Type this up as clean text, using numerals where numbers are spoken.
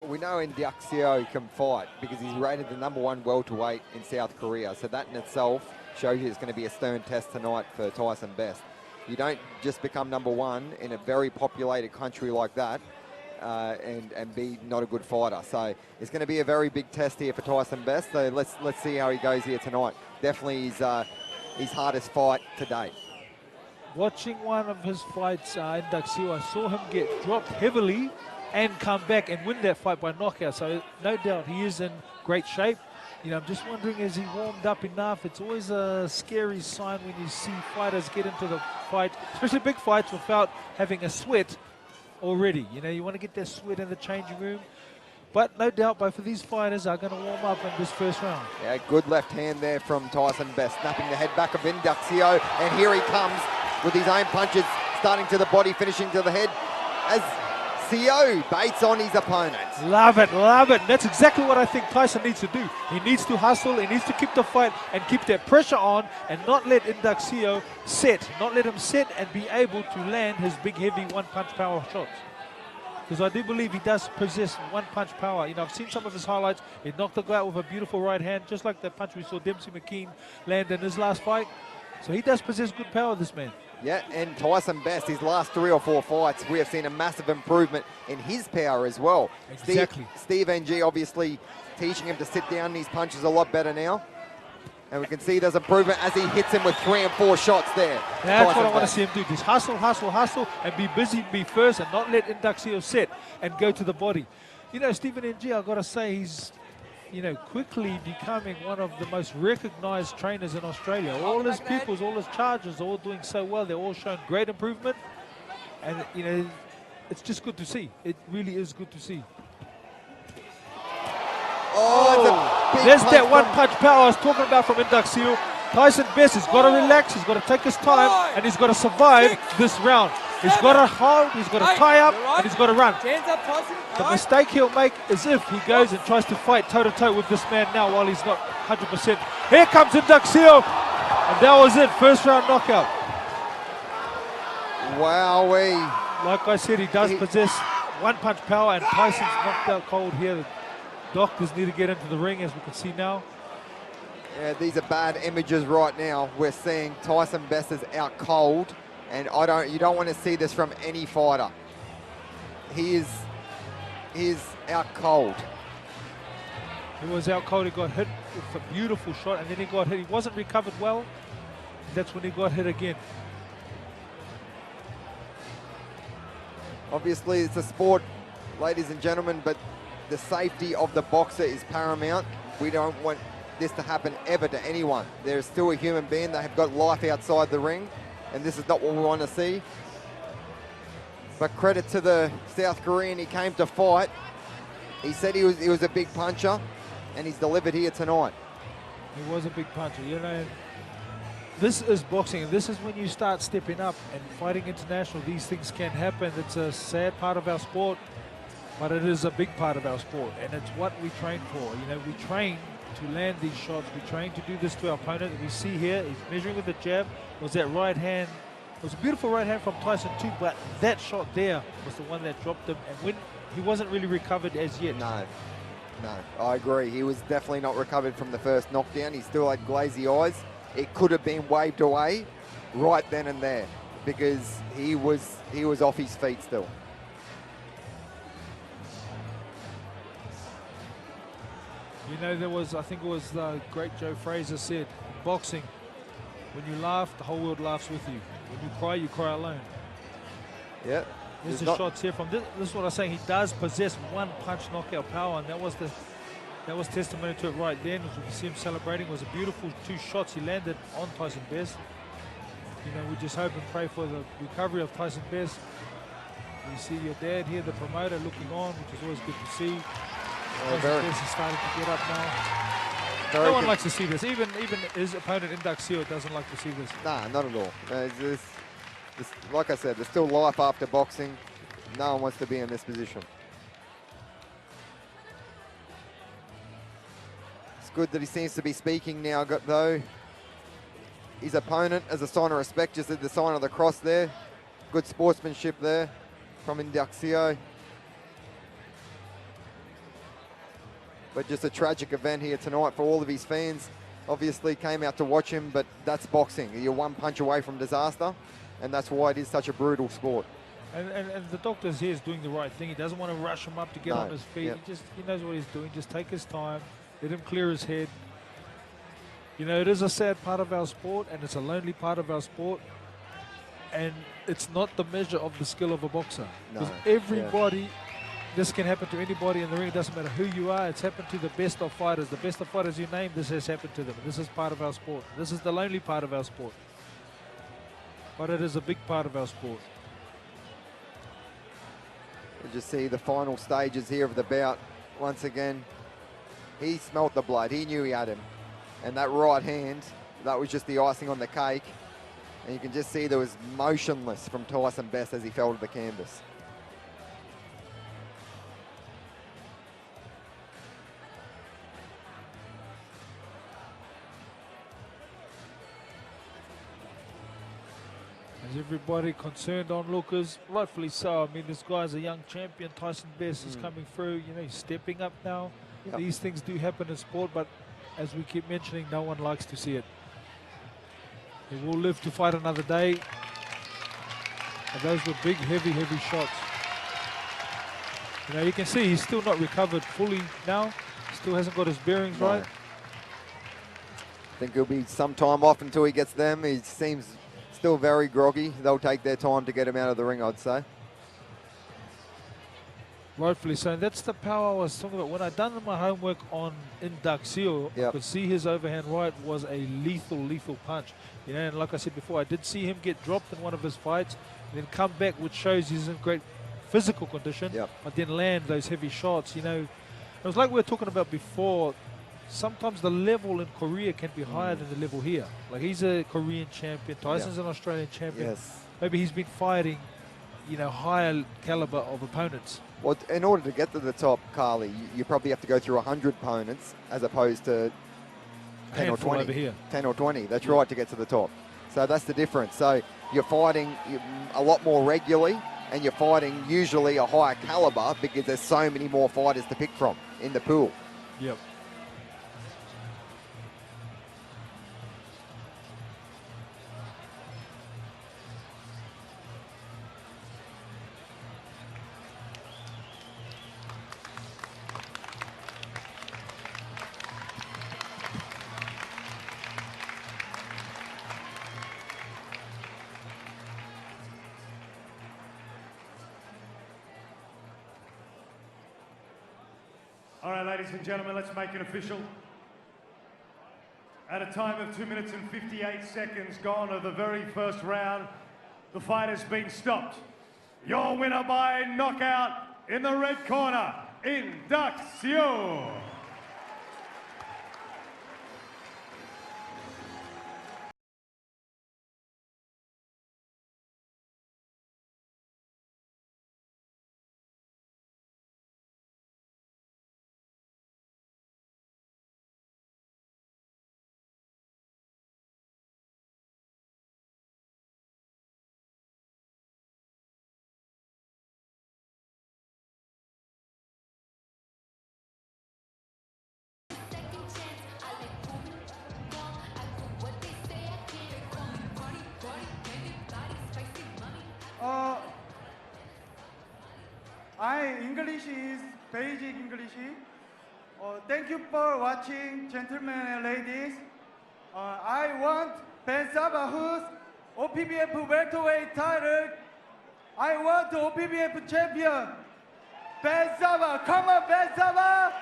We know INDUCK can fight because he's rated the #1 welterweight in South Korea. So that in itself shows you it's going to be a stern test tonight for TYSINN. You don't just become #1 in a very populated country like that and be not a good fighter. So it's going to be a very big test here for TYSINN. So let's see how he goes here tonight. Definitely his hardest fight to date. Watching one of his fights, INDUCK, I saw him get dropped heavily and come back and win that fight by knockout. So no doubt he is in great shape. You know, I'm just wondering, has he warmed up enough? It's always a scary sign when you see fighters get into the fight, especially big fights, without having a sweat already. You know, you want to get that sweat in the changing room. But no doubt both of these fighters are going to warm up in this first round. Yeah, good left hand there from TYSINN, snapping the head back of INDUCK. And here he comes with his own punches, starting to the body, finishing to the head, as CO baits on his opponent. Love it, love it. That's exactly what I think Tyson needs to do. He needs to hustle, he needs to keep the fight and keep that pressure on and not let INDUCK set, not let him set and be able to land his big, heavy one-punch power shots. Because I do believe he does possess one-punch power. You know, I've seen some of his highlights. He knocked the guy out with a beautiful right hand, just like that punch we saw Dempsey McKean land in his last fight. So he does possess good power, this man. Yeah, and TYSINN, his last 3 or 4 fights, we have seen a massive improvement in his power as well. Exactly. Steve NG obviously teaching him to sit down these punches a lot better now. And we can see there's improvement as he hits him with 3 and 4 shots there. That's what I want to see him do. Just hustle, hustle, hustle, and be busy, be first, and not let INDUCK set and go to the body. You know, Stephen NG, I've got to say, he's, you know, quickly becoming one of the most recognized trainers in Australia. All his pupils, all his charges are all doing so well. They're all showing great improvement. And, you know, it's just good to see. It really is good to see. Oh, there's that one-punch power I was talking about from INDUCK. TYSINN has got to relax, he's got to take his time, and he's got to survive this round. He's got to hold, he's got to tie up, and he's got to run. The mistake he'll make is if he goes and tries to fight toe-to-toe with this man now while he's not 100%. Here comes INDUCK, and that was it, first round knockout. Wowee. Like I said, he does possess one-punch power, and Tyson's knocked out cold here. The doctors need to get into the ring, as we can see now. Yeah, these are bad images right now. We're seeing TYSINN is out cold, and you don't want to see this from any fighter. He is out cold. He was out cold. He got hit with a beautiful shot, and then he got hit. He wasn't recovered well. That's when he got hit again. Obviously, it's a sport, ladies and gentlemen, but the safety of the boxer is paramount. We don't want this to happen ever to anyone. There's still a human being. They have got life outside the ring, and this is not what we want to see. But credit to the South Korean, he came to fight. He said he was a big puncher, and he's delivered here tonight. He was a big puncher. You know, this is boxing, and this is when you start stepping up and fighting international. These things can happen. It's a sad part of our sport, but it is a big part of our sport, and it's what we train for. You know, we train to land these shots. We train to do this to our opponent. We see here, he's measuring with the jab. It was that right hand. It was a beautiful right hand from Tyson too, but that shot there was the one that dropped him, and when he wasn't really recovered as yet. No, I agree. He was definitely not recovered from the first knockdown. He still had glazy eyes. It could have been waved away right then and there because he was off his feet still. You know, there was, I think it was the great Joe Fraser said, boxing, when you laugh, the whole world laughs with you. When you cry alone. Yeah. There's the shots here from this. This is what I'm saying. He does possess one-punch knockout power, and that was testimony to it right then. As we can see him celebrating, it was a beautiful 2 shots he landed on TYSINN. You know, we just hope and pray for the recovery of TYSINN. You see your dad here, the promoter, looking on, which is always good to see. TYSINN is starting to get up now. No one likes to see this. Even his opponent INDUCK doesn't like to see this. Nah, not at all. Like I said, there's still life after boxing. No one wants to be in this position. It's good that he seems to be speaking now, though. His opponent, as a sign of respect, just did the sign of the cross there. Good sportsmanship there from INDUCK. But just a tragic event here tonight for all of his fans. Obviously came out to watch him, but that's boxing. You're one punch away from disaster, and that's why it is such a brutal sport. And the doctor's here is doing the right thing. He doesn't want to rush him up to get on his feet. Yep. He knows what he's doing. Just take his time. Let him clear his head. You know, it is a sad part of our sport, and it's a lonely part of our sport. And it's not the measure of the skill of a boxer. Because everybody, this can happen to anybody in the ring. It doesn't matter who you are. It's happened to the best of fighters. The best of fighters you name, this has happened to them. This is part of our sport. This is the lonely part of our sport. But it is a big part of our sport. You just see the final stages here of the bout. Once again, he smelt the blood. He knew he had him. And that right hand, that was just the icing on the cake. And you can just see there was motionless from TYSINN as he fell to the canvas. Is everybody concerned onlookers? Rightfully so. I mean, this guy's a young champion. TYSINN is coming through. You know, he's stepping up now. Yep. These things do happen in sport, but as we keep mentioning, no one likes to see it. He will live to fight another day. And those were big, heavy shots. You know, you can see he's still not recovered fully now. Still hasn't got his bearings right. I think he'll be some time off until he gets them. He seems still very groggy. They'll take their time to get him out of the ring, I'd say. Rightfully so. And that's the power I was talking about. When I done my homework on INDUCK SEO, I could see his overhand right was a lethal punch. You know, and like I said before, I did see him get dropped in one of his fights and then come back, which shows he's in great physical condition, but then land those heavy shots. You know, it was like we were talking about before. Sometimes the level in Korea can be higher than the level here. Like, he's a Korean champion. Tyson's an Australian champion. Yes. Maybe he's been fighting, you know, higher caliber of opponents. Well, in order to get to the top, Carly, you probably have to go through 100 opponents as opposed to 10 or 20. Over here. 10 or 20, that's right, to get to the top. So that's the difference. So you're fighting a lot more regularly, and you're fighting usually a higher caliber because there's so many more fighters to pick from in the pool. Yep. All right, ladies and gentlemen, let's make it official. At a time of 2 minutes and 58 seconds gone of the very first round, the fight has been stopped. Your winner by knockout in the red corner, INDUCK SEO. English is basic English. Thank you for watching, gentlemen and ladies. I want Ben Saba, who's OPBF welterweight title. I want OPBF champion. Ben Saba, come on, Ben Saba!